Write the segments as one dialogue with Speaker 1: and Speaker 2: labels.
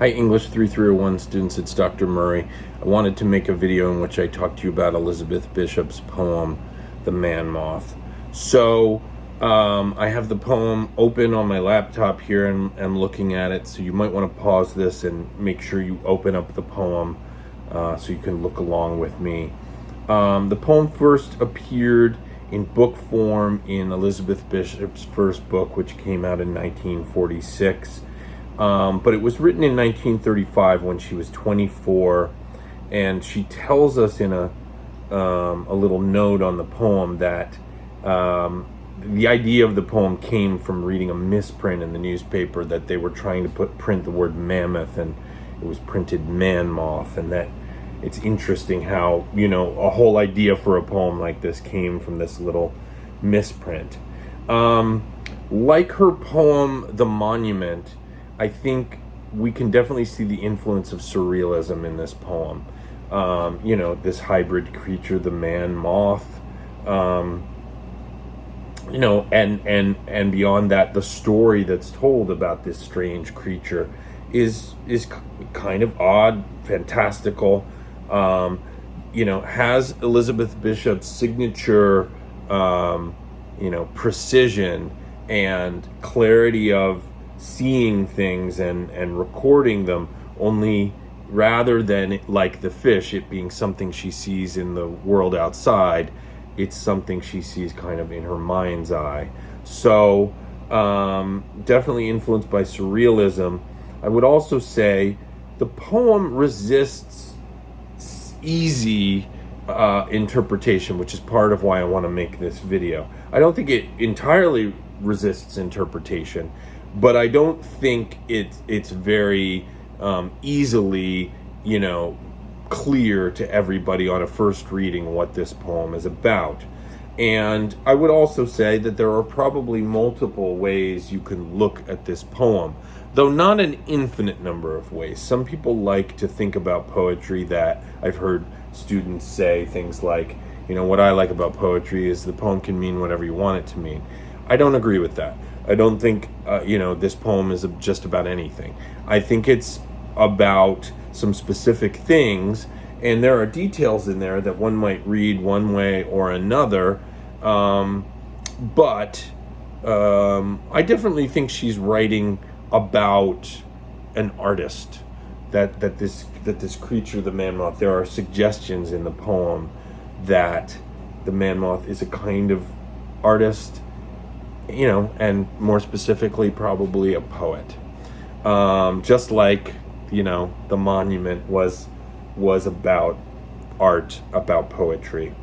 Speaker 1: Hi, English 3301 students, it's Dr. Murray. I wanted to make a video in which I talked to you about Elizabeth Bishop's poem, The Man-Moth. I have the poem open on my laptop here and I'm looking at it, so you might want to pause this and make sure you open up the poem so you can look along with me. The poem first appeared in book form in Elizabeth Bishop's first book, which came out in 1946. But it was written in 1935 when she was 24, and she tells us in a little note on the poem that the idea of the poem came from reading a misprint in the newspaper that they were trying to print the word mammoth, and it was printed Man-Moth, and that it's interesting how, a whole idea for a poem like this came from this little misprint. Like her poem, The Monument, I think we can definitely see the influence of surrealism in this poem. This hybrid creature, the Man-Moth, and beyond that, the story that's told about this strange creature is kind of odd, fantastical. Has Elizabeth Bishop's signature, precision and clarity of seeing things and recording them, only rather than like the fish, it being something she sees in the world outside, it's something she sees kind of in her mind's eye. So definitely influenced by surrealism. I would also say the poem resists easy interpretation, which is part of why I want to make this video. I don't think it entirely resists interpretation, but I don't think it's very easily, clear to everybody on a first reading what this poem is about. And I would also say that there are probably multiple ways you can look at this poem, though not an infinite number of ways. Some people like to think about poetry that I've heard students say things like, what I like about poetry is the poem can mean whatever you want it to mean. I don't agree with that. I don't think, this poem is just about anything. I think it's about some specific things, and there are details in there that one might read one way or another. But I definitely think she's writing about an artist, that this creature, the Man-Moth, there are suggestions in the poem that the Man-Moth is a kind of artist, and more specifically, probably a poet. Just like, the monument was about art, about poetry.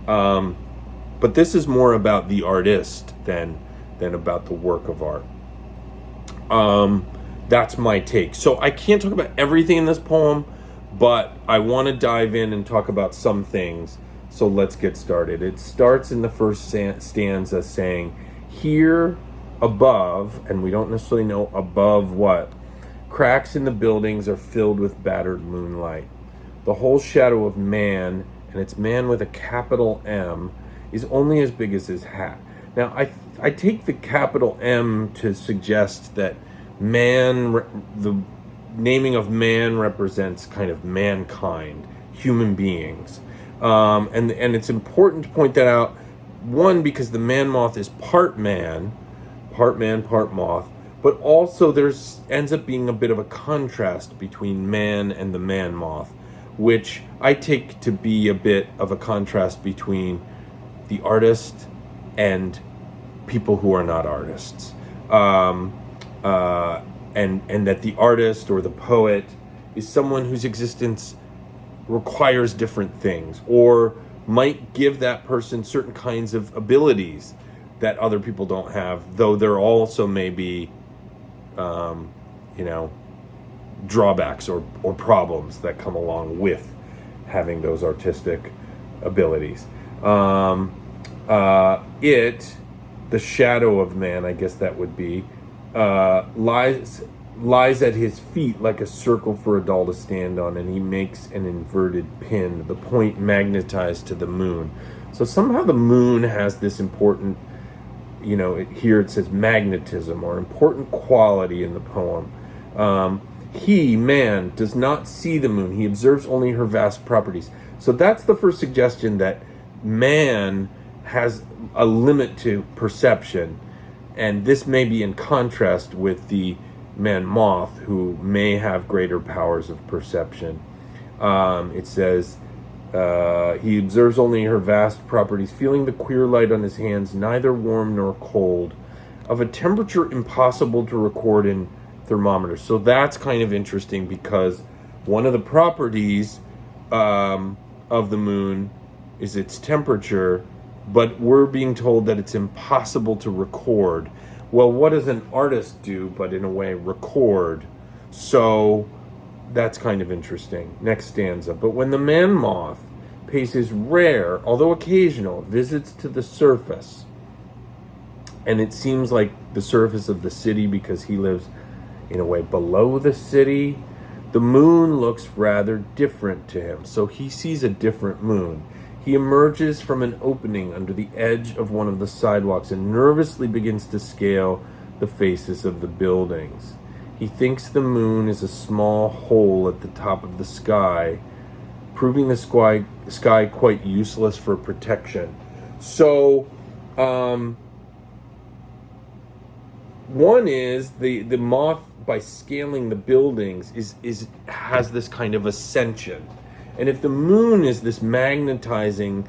Speaker 1: But this is more about the artist than about the work of art. That's my take. So I can't talk about everything in this poem, but I want to dive in and talk about some things. So let's get started. It starts in the first stanza saying, "Here above," and we don't necessarily know above what, "cracks in the buildings are filled with battered moonlight. The whole shadow of man, and it's man with a capital M, is only as big as his hat." Now, I take the capital M to suggest that man, the naming of man represents kind of mankind, human beings. And it's important to point that out, one, because the Man-Moth is part man, part moth, but also there's ends up being a bit of a contrast between man and the Man-Moth, which I take to be a bit of a contrast between the artist and people who are not artists. And that the artist or the poet is someone whose existence requires different things, or might give that person certain kinds of abilities that other people don't have, though there also may be, drawbacks or problems that come along with having those artistic abilities. The shadow of man, I guess that would be, lies at his feet like a circle for a doll to stand on, and he makes an inverted pin, the point magnetized to the moon. So somehow the moon has this important, here it says magnetism, or important quality in the poem. He, man, does not see the moon. He observes only her vast properties. So that's the first suggestion, that man has a limit to perception. And this may be in contrast with the Man-Moth, who may have greater powers of perception. It says, he observes only her vast properties, feeling the queer light on his hands, neither warm nor cold, of a temperature impossible to record in thermometers. So that's kind of interesting, because one of the properties of the moon is its temperature, but we're being told that it's impossible to record. Well, what does an artist do but in a way record? So that's kind of interesting. Next stanza. But when the Man-Moth pays his rare, although occasional, visits to the surface, and it seems like the surface of the city because he lives in a way below the city, the moon looks rather different to him. So he sees a different moon. He emerges from an opening under the edge of one of the sidewalks and nervously begins to scale the faces of the buildings. He thinks the moon is a small hole at the top of the sky, proving the sky quite useless for protection. So, one is the moth, by scaling the buildings, has this kind of ascension. And if the moon is this magnetizing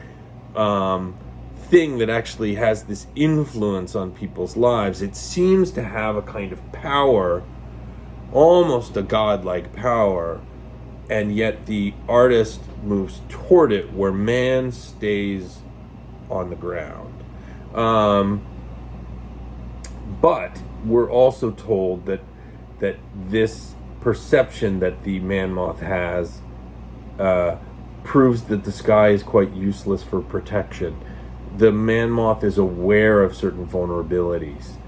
Speaker 1: thing that actually has this influence on people's lives, it seems to have a kind of power, almost a godlike power, and yet the artist moves toward it where man stays on the ground. But we're also told that this perception that the Man-Moth has proves that the sky is quite useless for protection. The Man-Moth is aware of certain vulnerabilities.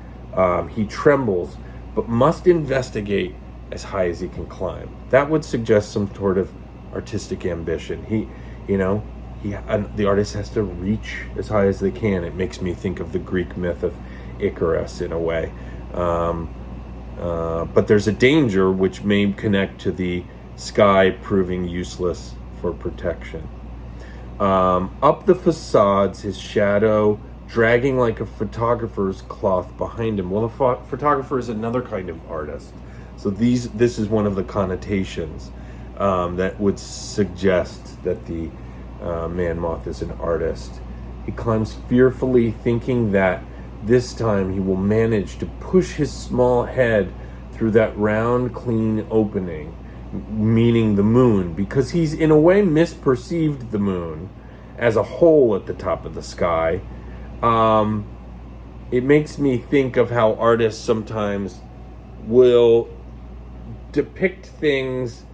Speaker 1: He trembles, but must investigate as high as he can climb. That would suggest some sort of artistic ambition. The artist has to reach as high as they can. It makes me think of the Greek myth of Icarus in a way. But there's a danger which may connect to the sky proving useless for protection. Up the facades, his shadow dragging like a photographer's cloth behind him. Well, a photographer is another kind of artist. So this is one of the connotations that would suggest that the Man-Moth is an artist. He climbs fearfully, thinking that this time he will manage to push his small head through that round, clean opening, meaning the moon, because he's in a way misperceived the moon as a hole at the top of the sky. It makes me think of how artists sometimes will depict things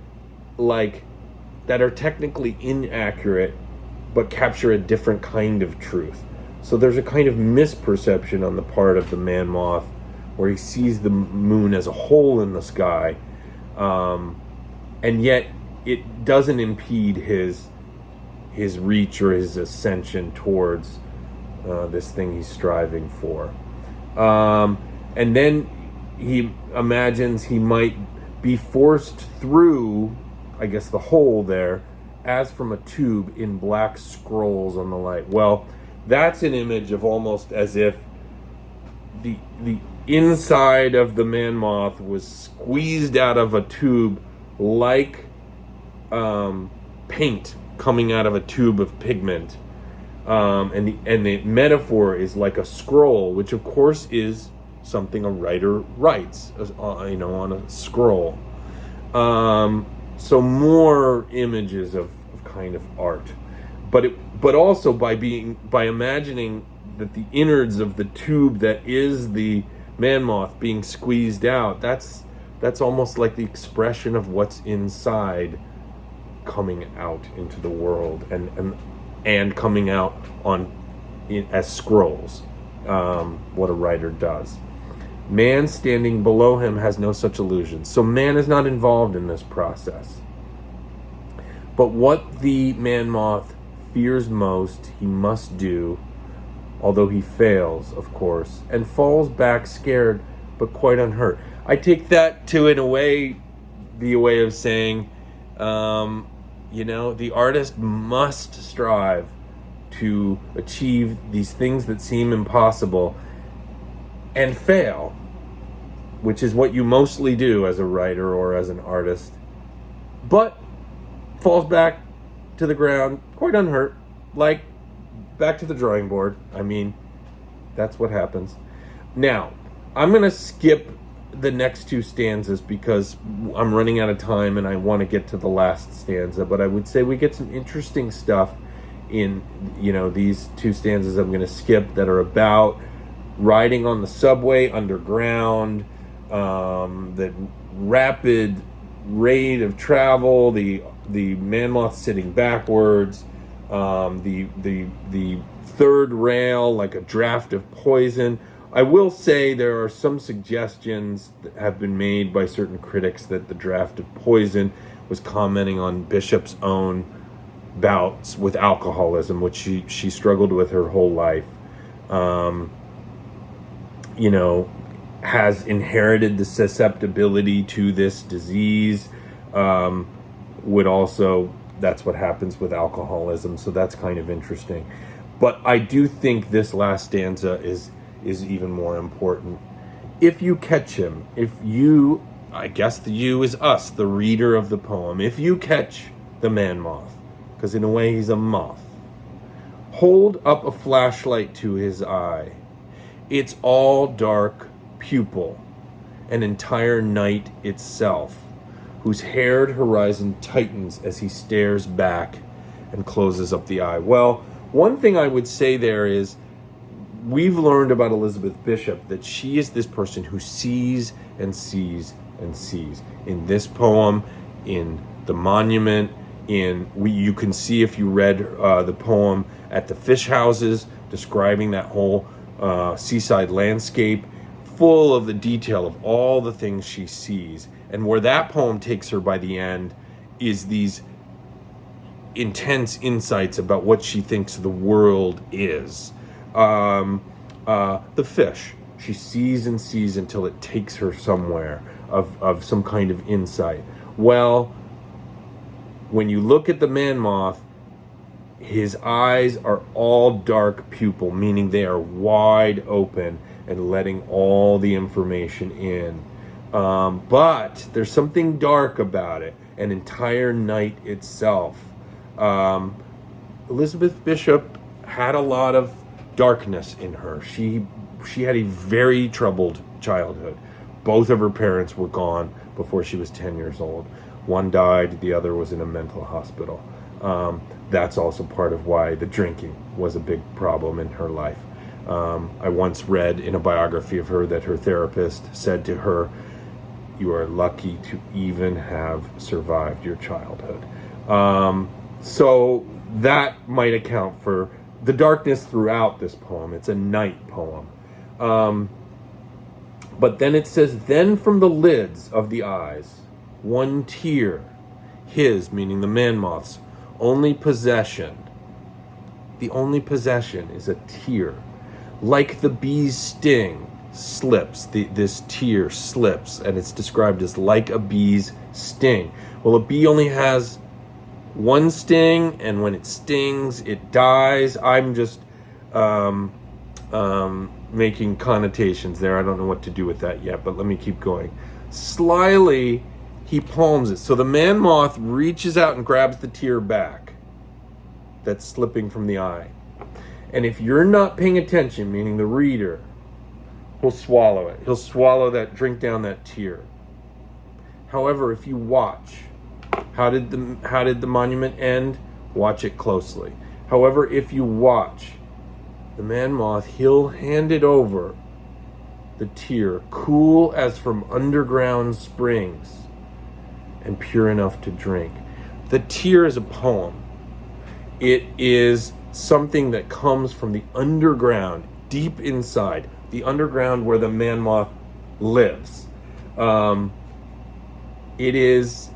Speaker 1: like that are technically inaccurate but capture a different kind of truth. So there's a kind of misperception on the part of the Man-Moth where he sees the moon as a hole in the sky, and yet it doesn't impede his reach or his ascension towards this thing he's striving for. And then he imagines he might be forced through, I guess, the hole there, as from a tube in black scrolls on the light. Well, that's an image of almost as if the inside of the Man-Moth was squeezed out of a tube like paint coming out of a tube of pigment. And the metaphor is like a scroll, which of course is something a writer writes, on a scroll. So more images of kind of art, but also by imagining that the innards of the tube that is the Man-Moth being squeezed out, that's almost like the expression of what's inside coming out into the world and coming out as scrolls, what a writer does. Man standing below him has no such illusion. So man is not involved in this process. But what the Man-Moth fears most, he must do, although he fails, of course, and falls back scared but quite unhurt. I take that to, in a way, be a way of saying, the artist must strive to achieve these things that seem impossible and fail, which is what you mostly do as a writer or as an artist, but falls back to the ground quite unhurt, like back to the drawing board. I mean, that's what happens. Now, I'm going to skip the next two stanzas because I'm running out of time and I want to get to the last stanza, but I would say we get some interesting stuff in, these two stanzas I'm going to skip that are about riding on the subway underground, the rapid rate of travel, the Man-Moth sitting backwards, the third rail like a draft of poison. I will say there are some suggestions that have been made by certain critics that the draft of poison was commenting on Bishop's own bouts with alcoholism, which she struggled with her whole life. Has inherited the susceptibility to this disease. That's what happens with alcoholism, so that's kind of interesting. But I do think this last stanza is even more important. If you catch him, I guess the you is us, the reader of the poem, if you catch the Man-Moth, because in a way he's a moth, hold up a flashlight to his eye. It's all dark pupil, an entire night itself, whose haired horizon tightens as he stares back and closes up the eye. Well, one thing I would say there is, we've learned about Elizabeth Bishop that she is this person who sees and sees and sees. In this poem, in The Monument, you can see if you read the poem at the fish houses, describing that whole seaside landscape, full of the detail of all the things she sees. And where that poem takes her by the end is these intense insights about what she thinks the world is. The fish, she sees and sees until it takes her somewhere of some kind of insight. Well, when you look at the Man-Moth, his eyes are all dark pupil, meaning they are wide open and letting all the information in. But there's something dark about it, an entire night itself. Elizabeth Bishop had a lot of darkness in her. She had a very troubled childhood. Both of her parents were gone before she was 10 years old. One died, the other was in a mental hospital. That's also part of why the drinking was a big problem in her life. I once read in a biography of her that her therapist said to her, "You are lucky to even have survived your childhood." So that might account for the darkness throughout this poem. It's a night poem. But then it says, then from the lids of the eyes, one tear, his, meaning the Man-Moth's, only possession. The only possession is a tear. Like the bee's sting slips, this tear slips, and it's described as like a bee's sting. Well, a bee only has one sting, and when it stings, it dies. I'm just making connotations there. I don't know what to do with that yet, but let me keep going. Slyly, he palms it. So the Man-Moth reaches out and grabs the tear back that's slipping from the eye. And if you're not paying attention, meaning the reader, he'll swallow it. He'll swallow that, drink down that tear. However, if you watch, how did the monument end? Watch it closely. However, if you watch, the Man-Moth, he'll hand it over, the tear, cool as from underground springs and pure enough to drink. The tear is a poem. It is something that comes from the underground, deep inside, the underground where the Man-Moth lives. It is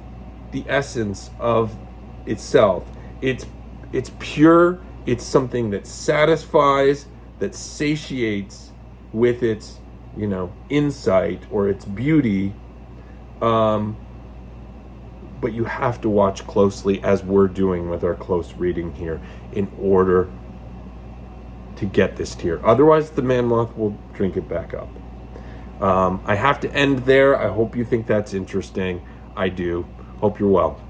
Speaker 1: the essence of itself. It's pure. It's something that satisfies, that satiates with its, insight or its beauty. but you have to watch closely, as we're doing with our close reading here, in order to get this tear. Otherwise, the Man-Moth will drink it back up. I have to end there. I hope you think that's interesting. I do. Hope you're well.